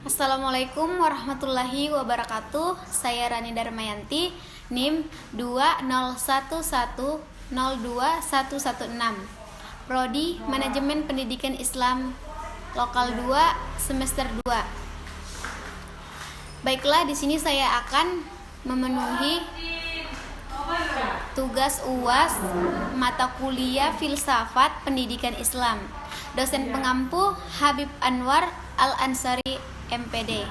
Assalamualaikum warahmatullahi wabarakatuh. Saya Rani Darmayanti, NIM 201102116, Prodi Manajemen Pendidikan Islam Lokal 2 semester 2. Baiklah, di sini saya akan memenuhi tugas UAS mata kuliah Filsafat Pendidikan Islam. Dosen pengampu Habib Anwar Al-Ansari MPD.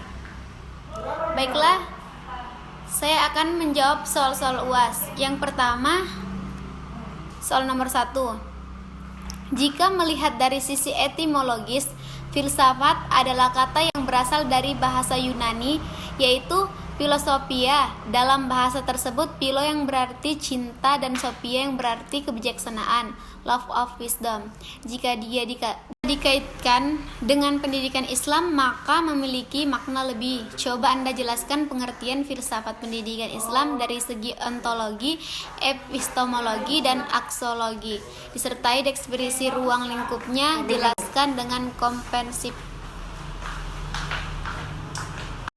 Baiklah, saya akan menjawab soal-soal UAS. Yang pertama, soal nomor 1. Jika melihat dari sisi etimologis, filsafat adalah kata yang berasal dari bahasa Yunani, yaitu philosophia. Dalam bahasa tersebut, philo yang berarti cinta dan sophia yang berarti kebijaksanaan, love of wisdom. Jika dia dikaitkan dengan pendidikan Islam, maka memiliki makna lebih. Coba Anda jelaskan pengertian filsafat pendidikan Islam dari segi ontologi, epistemologi, dan aksiologi, disertai deskripsi ruang lingkupnya. Jelaskan dengan komprehensif.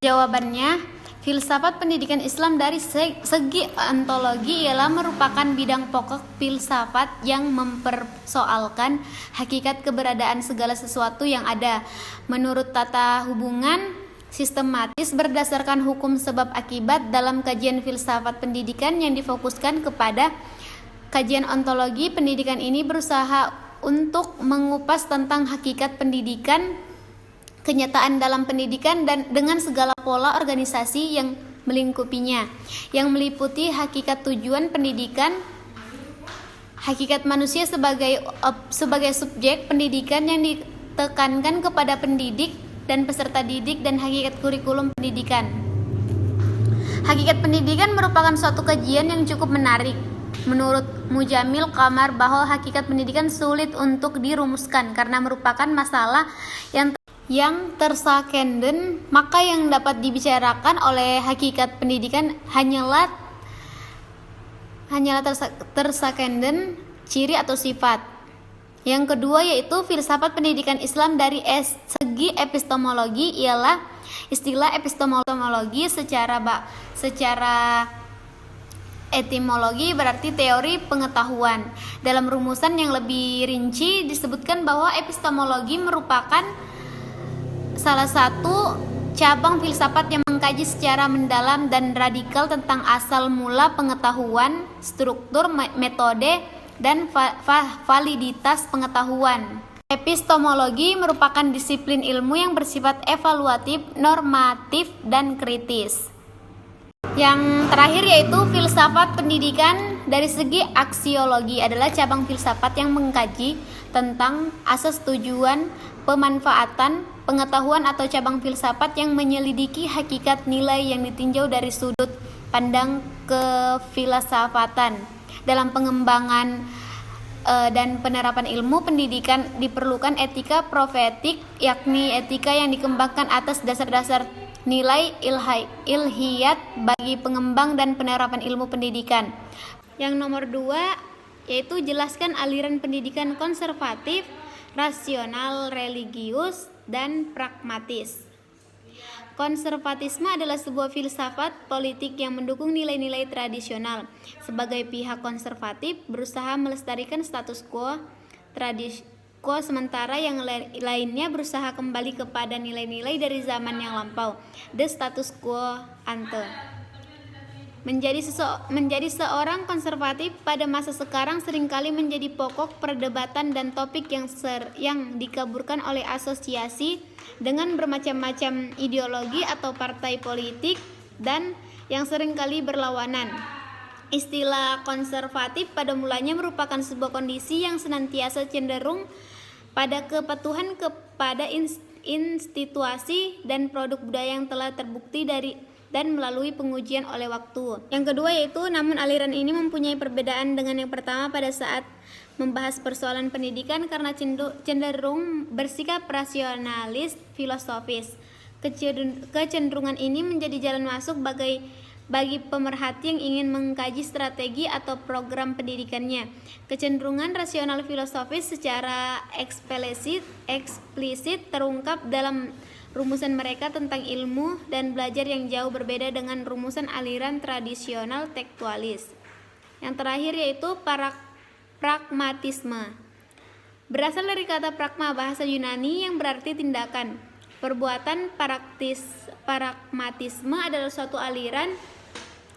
Jawabannya, filsafat pendidikan Islam dari segi ontologi ialah merupakan bidang pokok filsafat yang mempersoalkan hakikat keberadaan segala sesuatu yang ada menurut tata hubungan sistematis berdasarkan hukum sebab akibat. Dalam kajian filsafat pendidikan yang difokuskan kepada kajian ontologi, pendidikan ini berusaha untuk mengupas tentang hakikat pendidikan, kenyataan dalam pendidikan, dan dengan segala pola organisasi yang melingkupinya, yang meliputi hakikat tujuan pendidikan, hakikat manusia sebagai subjek pendidikan yang ditekankan kepada pendidik dan peserta didik, dan hakikat kurikulum pendidikan. Hakikat pendidikan merupakan suatu kajian yang cukup menarik. Menurut Mujamil Qamar, bahwa hakikat pendidikan sulit untuk dirumuskan karena merupakan masalah yang tersakenden, maka yang dapat dibicarakan oleh hakikat pendidikan hanyalah tersakenden ciri atau sifat. Yang kedua yaitu filsafat pendidikan Islam dari segi epistemologi ialah istilah epistemologi secara etimologi berarti teori pengetahuan. Dalam rumusan yang lebih rinci disebutkan bahwa epistemologi merupakan salah satu cabang filsafat yang mengkaji secara mendalam dan radikal tentang asal mula pengetahuan, struktur, metode, dan validitas pengetahuan. Epistemologi merupakan disiplin ilmu yang bersifat evaluatif, normatif, dan kritis. Yang terakhir yaitu filsafat pendidikan dari segi aksiologi adalah cabang filsafat yang mengkaji tentang asas tujuan, pemanfaatan, pengetahuan atau cabang filsafat yang menyelidiki hakikat nilai yang ditinjau dari sudut pandang kefilsafatan. Dalam pengembangan dan penerapan ilmu pendidikan diperlukan etika profetik, yakni etika yang dikembangkan atas dasar-dasar nilai ilhiyat bagi pengembang dan penerapan ilmu pendidikan. Yang nomor 2 yaitu jelaskan aliran pendidikan konservatif, rasional, religius, dan pragmatis. Konservatisme adalah sebuah filsafat politik yang mendukung nilai-nilai tradisional. Sebagai pihak konservatif berusaha melestarikan status quo sementara yang lainnya berusaha kembali kepada nilai-nilai dari zaman yang lampau, the status quo ante. Menjadi seorang konservatif pada masa sekarang seringkali menjadi pokok perdebatan dan topik yang dikaburkan oleh asosiasi dengan bermacam-macam ideologi atau partai politik dan yang seringkali berlawanan. Istilah konservatif pada mulanya merupakan sebuah kondisi yang senantiasa cenderung pada kepatuhan kepada institusi dan produk budaya yang telah terbukti dan melalui pengujian oleh waktu. Yang kedua yaitu, namun aliran ini mempunyai perbedaan dengan yang pertama pada saat membahas persoalan pendidikan karena cenderung bersikap rasionalis filosofis. Kecenderungan ini menjadi jalan masuk bagi pemerhati yang ingin mengkaji strategi atau program pendidikannya. Kecenderungan rasional filosofis secara eksplisit terungkap dalam rumusan mereka tentang ilmu dan belajar yang jauh berbeda dengan rumusan aliran tradisional tekstualis. Yang terakhir yaitu pragmatisme. Berasal dari kata pragma, bahasa Yunani yang berarti tindakan. Perbuatan pragmatisme adalah suatu aliran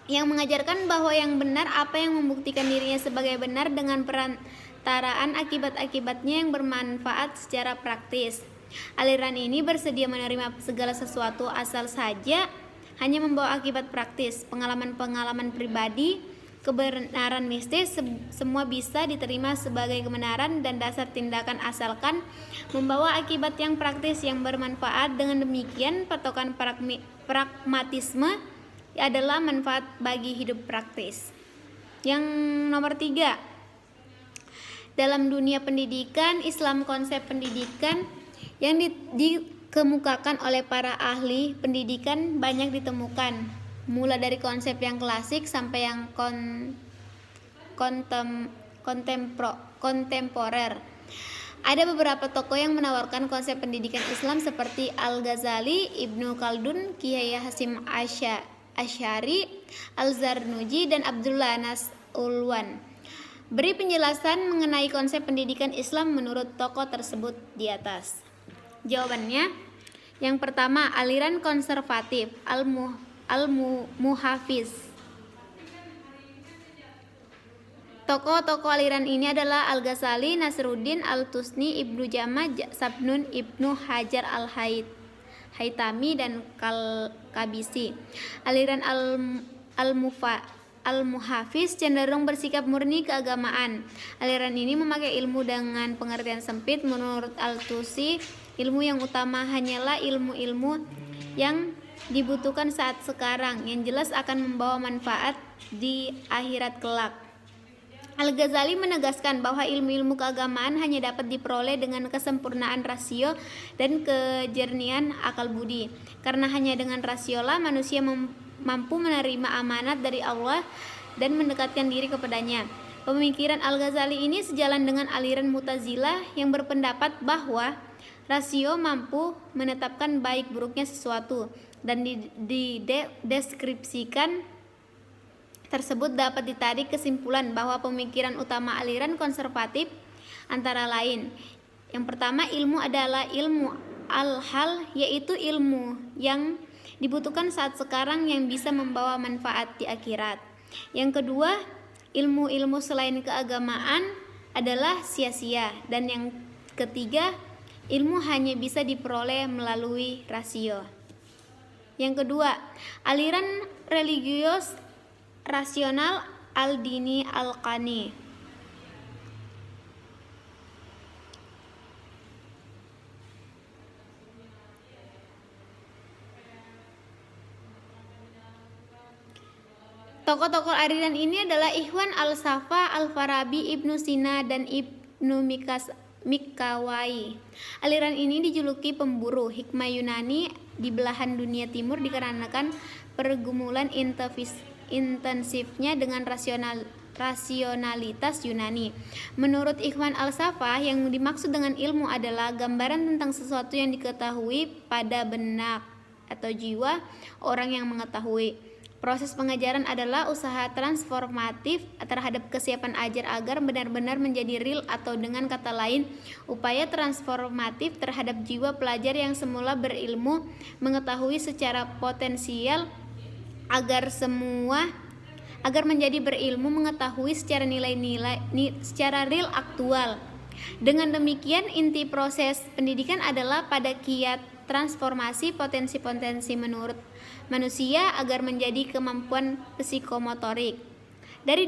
yang mengajarkan bahwa yang benar, apa yang membuktikan dirinya sebagai benar dengan perantaraan akibat-akibatnya yang bermanfaat secara praktis. Aliran ini bersedia menerima segala sesuatu asal saja hanya membawa akibat praktis. Pengalaman-pengalaman pribadi, kebenaran mistis, semua bisa diterima sebagai kebenaran dan dasar tindakan asalkan membawa akibat yang praktis yang bermanfaat. Dengan demikian, patokan pragmatisme adalah manfaat bagi hidup praktis. Yang nomor 3, dalam dunia pendidikan Islam, konsep pendidikan yang dikemukakan oleh para ahli pendidikan banyak ditemukan, mulai dari konsep yang klasik sampai yang kontemporer. Ada beberapa tokoh yang menawarkan konsep pendidikan Islam seperti Al-Ghazali, Ibnu Khaldun, Kiai Hasyim Asy'ari, Al-Zarnuji, dan Abdullah Nas-Ulwan. Beri penjelasan mengenai konsep pendidikan Islam menurut tokoh tersebut di atas. Jawabannya, yang pertama, aliran konservatif, Al-Muhafiz. Tokoh-tokoh aliran ini adalah Al-Ghazali, Nasruddin, Al-Tusni, Ibnu Jama, Sabnun, Ibnu Hajar Al-Haytami, dan Kabisi. Aliran Al-Muhafiz cenderung bersikap murni keagamaan. Aliran ini memakai ilmu dengan pengertian sempit. Menurut Al-Tusi, ilmu yang utama hanyalah ilmu-ilmu yang dibutuhkan saat sekarang, yang jelas akan membawa manfaat di akhirat kelak. Al-Ghazali menegaskan bahwa ilmu-ilmu keagamaan hanya dapat diperoleh dengan kesempurnaan rasio dan kejernihan akal budi. Karena hanya dengan rasiolah manusia mampu menerima amanat dari Allah dan mendekatkan diri kepadanya. Pemikiran Al-Ghazali ini sejalan dengan aliran Mu'tazilah yang berpendapat bahwa rasio mampu menetapkan baik buruknya sesuatu, dan dideskripsikan tersebut dapat ditarik kesimpulan bahwa pemikiran utama aliran konservatif antara lain. Yang pertama, ilmu adalah ilmu al-hal, yaitu ilmu yang dibutuhkan saat sekarang yang bisa membawa manfaat di akhirat. Yang kedua, ilmu-ilmu selain keagamaan adalah sia-sia. Dan yang ketiga, ilmu hanya bisa diperoleh melalui rasio. Yang kedua, aliran religius rasional al-dini al-qani. Tokoh-tokoh aliran ini adalah Ikhwan al-Safa, Al-Farabi, Ibnu Sina, dan Ibnu Mikwai. Aliran ini dijuluki pemburu hikmah Yunani di belahan dunia timur dikarenakan pergumulan intensifnya dengan rasionalitas Yunani. Menurut Ikhwan al-Safa, yang dimaksud dengan ilmu adalah gambaran tentang sesuatu yang diketahui pada benak atau jiwa orang yang mengetahui. Proses pengajaran adalah usaha transformatif terhadap kesiapan ajar agar benar-benar menjadi real, atau dengan kata lain, upaya transformatif terhadap jiwa pelajar yang semula berilmu mengetahui secara potensial agar menjadi berilmu mengetahui secara secara real aktual. Dengan demikian, inti proses pendidikan adalah pada kiat transformasi potensi-potensi menurut manusia agar menjadi kemampuan psikomotorik. Dari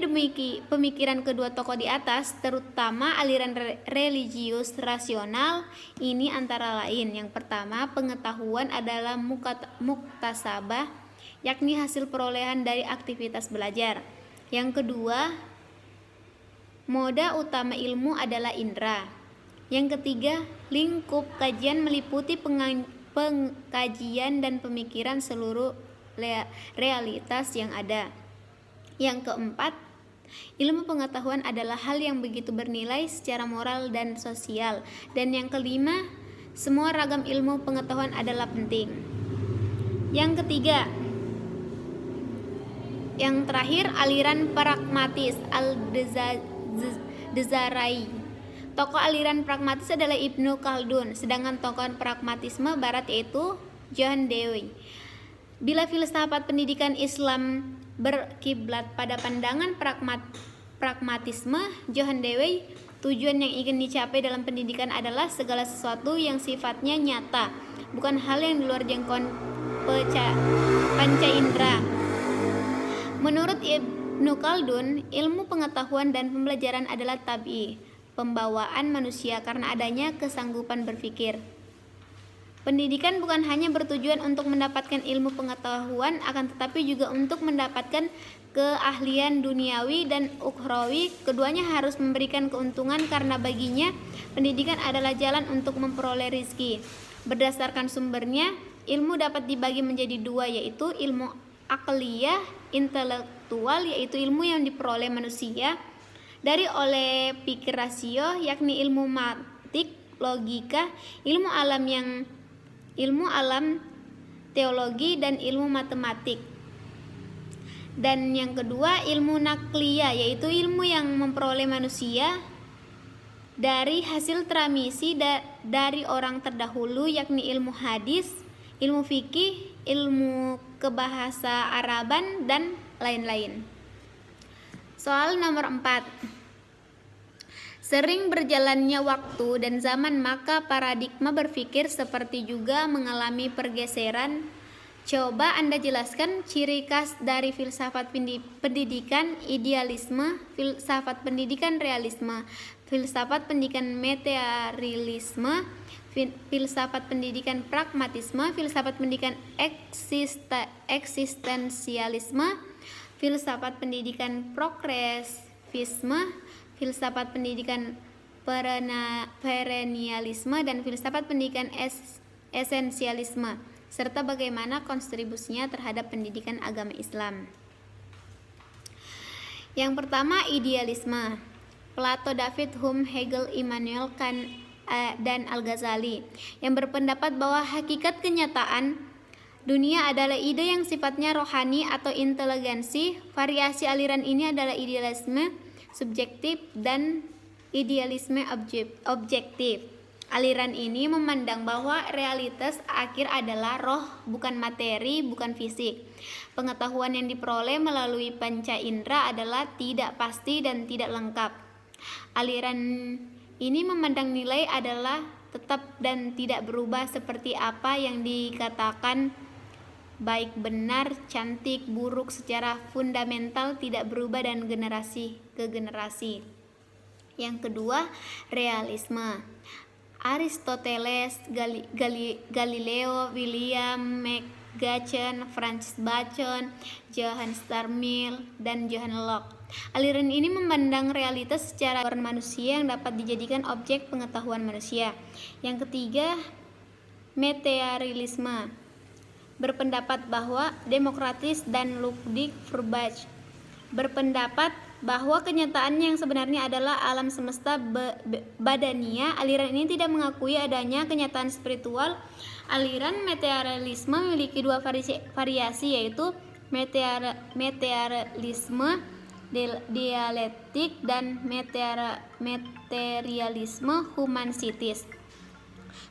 pemikiran kedua tokoh di atas, terutama aliran religius rasional ini antara lain, yang pertama, pengetahuan adalah muktasabah, yakni hasil perolehan dari aktivitas belajar. Yang kedua, moda utama ilmu adalah indera. Yang ketiga, lingkup kajian meliputi pengkajian dan pemikiran seluruh realitas yang ada. Yang keempat, ilmu pengetahuan adalah hal yang begitu bernilai secara moral dan sosial. Dan yang kelima, Semua ragam ilmu pengetahuan adalah penting. Yang ketiga, yang terakhir, aliran pragmatis Al-Dzara'i. Tokoh aliran pragmatis adalah Ibnu Khaldun, sedangkan tokoh pragmatisme barat yaitu John Dewey. Bila filsafat pendidikan Islam berkiblat pada pandangan pragmatisme John Dewey, tujuan yang ingin dicapai dalam pendidikan adalah segala sesuatu yang sifatnya nyata, bukan hal yang di luar jangkauan panca indera. Menurut Ibnu Khaldun, ilmu pengetahuan dan pembelajaran adalah tabi'i, pembawaan manusia karena adanya kesanggupan berpikir. Pendidikan bukan hanya bertujuan untuk mendapatkan ilmu pengetahuan, akan tetapi juga untuk mendapatkan keahlian duniawi dan ukhrawi. Keduanya harus memberikan keuntungan karena baginya pendidikan adalah jalan untuk memperoleh rizki. Berdasarkan sumbernya, ilmu dapat dibagi menjadi dua, yaitu ilmu akliyah, intelektual, yaitu ilmu yang diperoleh manusia oleh pikir rasio, yakni ilmu mantik, logika, ilmu alam, teologi, dan ilmu matematik. Dan yang kedua, ilmu nakliyah, yaitu ilmu yang memperoleh manusia dari hasil transmisi dari orang terdahulu, yakni ilmu hadis, ilmu fikih, ilmu kebahasa Araban, dan lain-lain. Soal nomor 4. Sering berjalannya waktu dan zaman, maka paradigma berpikir seperti juga mengalami pergeseran. Coba Anda jelaskan ciri khas dari filsafat pendidikan idealisme, filsafat pendidikan realisme, filsafat pendidikan materialisme, filsafat pendidikan pragmatisme, filsafat pendidikan eksistensialisme, filsafat pendidikan progresivisme, filsafat pendidikan perennialisme, dan filsafat pendidikan esensialisme, serta bagaimana kontribusinya terhadap pendidikan agama Islam. Yang pertama, idealisme. Plato, David Hume, Hegel, Immanuel Kant, dan Al-Ghazali yang berpendapat bahwa hakikat kenyataan dunia adalah ide yang sifatnya rohani atau inteligensi. Variasi aliran ini adalah idealisme subjektif dan idealisme objektif. Aliran ini memandang bahwa realitas akhir adalah roh, bukan materi, bukan fisik. Pengetahuan yang diperoleh melalui panca indera adalah tidak pasti dan tidak lengkap. Aliran ini memandang nilai adalah tetap dan tidak berubah, seperti apa yang dikatakan baik, benar, cantik, buruk secara fundamental tidak berubah dan generasi ke generasi. Yang kedua, realisme. Aristoteles, Galileo, William McGachen, Francis Bacon, Johann Starmill, dan Johann Locke. Aliran ini memandang realitas secara manusia yang dapat dijadikan objek pengetahuan manusia. Yang ketiga, materialisme. Berpendapat bahwa demokratis dan Ludwig Feuerbach berpendapat bahwa kenyataan yang sebenarnya adalah alam semesta badania. Aliran ini tidak mengakui adanya kenyataan spiritual. Aliran materialisme memiliki dua variasi, yaitu materialisme dialektik dan materialisme humanitis.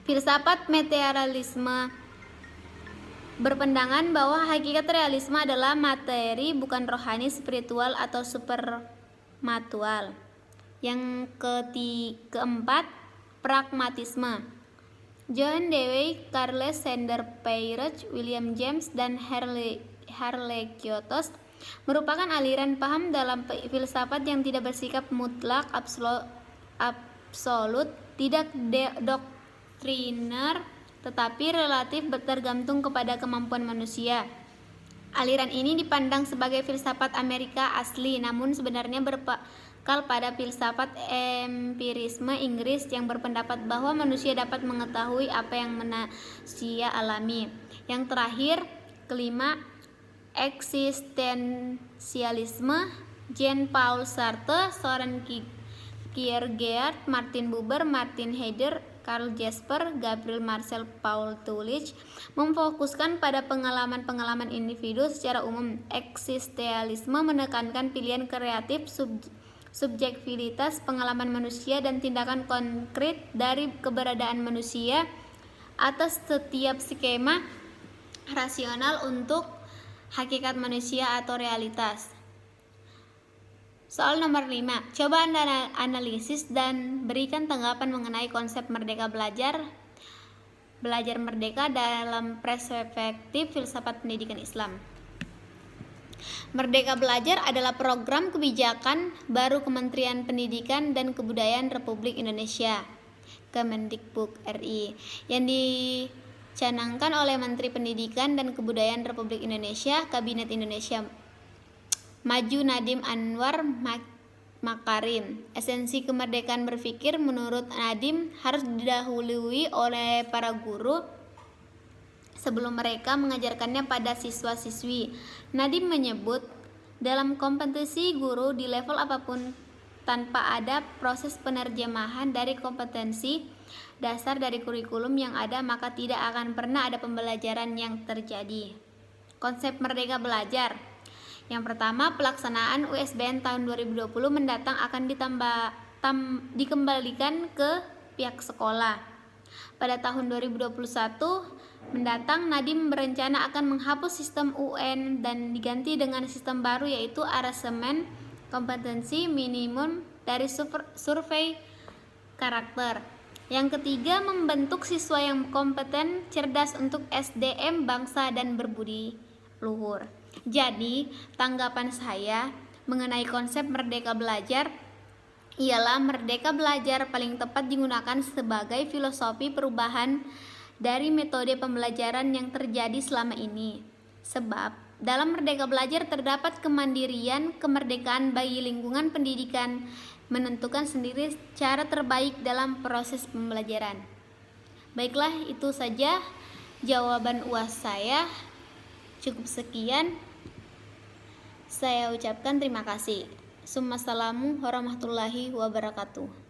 Filsafat materialisme berpendangan bahwa hakikat realisme adalah materi, bukan rohani, spiritual, atau supernatural. Yang keempat, pragmatisme. John Dewey, Charles Sanders Peirce, William James, dan Heraclitus merupakan aliran paham dalam filsafat yang tidak bersikap mutlak absolut, tidak doktriner, tetapi relatif tergantung kepada kemampuan manusia. Aliran ini dipandang sebagai filsafat Amerika asli, namun sebenarnya berpangkal pada filsafat empirisme Inggris yang berpendapat bahwa manusia dapat mengetahui apa yang manusia alami. Yang terakhir, kelima, eksistensialisme. Jean-Paul Sartre, Soren Kierkegaard, Martin Buber, Martin Heidegger, Karl Jasper, Gabriel Marcel Paul Tillich memfokuskan pada pengalaman-pengalaman individu secara umum. Eksistensialisme menekankan pilihan kreatif, subjektivitas pengalaman manusia dan tindakan konkret dari keberadaan manusia atas setiap skema rasional untuk hakikat manusia atau realitas. Soal nomor 5. Coba Anda analisis dan berikan tanggapan mengenai konsep merdeka belajar merdeka dalam perspektif filsafat pendidikan Islam. Merdeka Belajar adalah program kebijakan baru Kementerian Pendidikan dan Kebudayaan Republik Indonesia, Kemendikbud RI, yang dicanangkan oleh Menteri Pendidikan dan Kebudayaan Republik Indonesia, Kabinet Indonesia Maju Nadiem Anwar Makarim. Esensi kemerdekaan berpikir menurut Nadiem harus didahului oleh para guru sebelum mereka mengajarkannya pada siswa-siswi. Nadiem menyebut dalam kompetensi guru di level apapun tanpa ada proses penerjemahan dari kompetensi dasar dari kurikulum yang ada, maka tidak akan pernah ada pembelajaran yang terjadi. Konsep merdeka belajar. Yang pertama, pelaksanaan USBN tahun 2020 mendatang akan dikembalikan ke pihak sekolah. Pada tahun 2021 mendatang, Nadiem berencana akan menghapus sistem UN dan diganti dengan sistem baru, yaitu asemen kompetensi minimum dari survei karakter. Yang ketiga, membentuk siswa yang kompeten, cerdas untuk SDM bangsa dan berbudi luhur. Jadi, tanggapan saya mengenai konsep merdeka belajar ialah merdeka belajar paling tepat digunakan sebagai filosofi perubahan dari metode pembelajaran yang terjadi selama ini. Sebab, dalam merdeka belajar terdapat kemandirian, kemerdekaan bagi lingkungan pendidikan menentukan sendiri cara terbaik dalam proses pembelajaran. Baiklah, itu saja jawaban UAS saya. Cukup sekian. Saya ucapkan terima kasih. Assalamualaikum warahmatullahi wabarakatuh.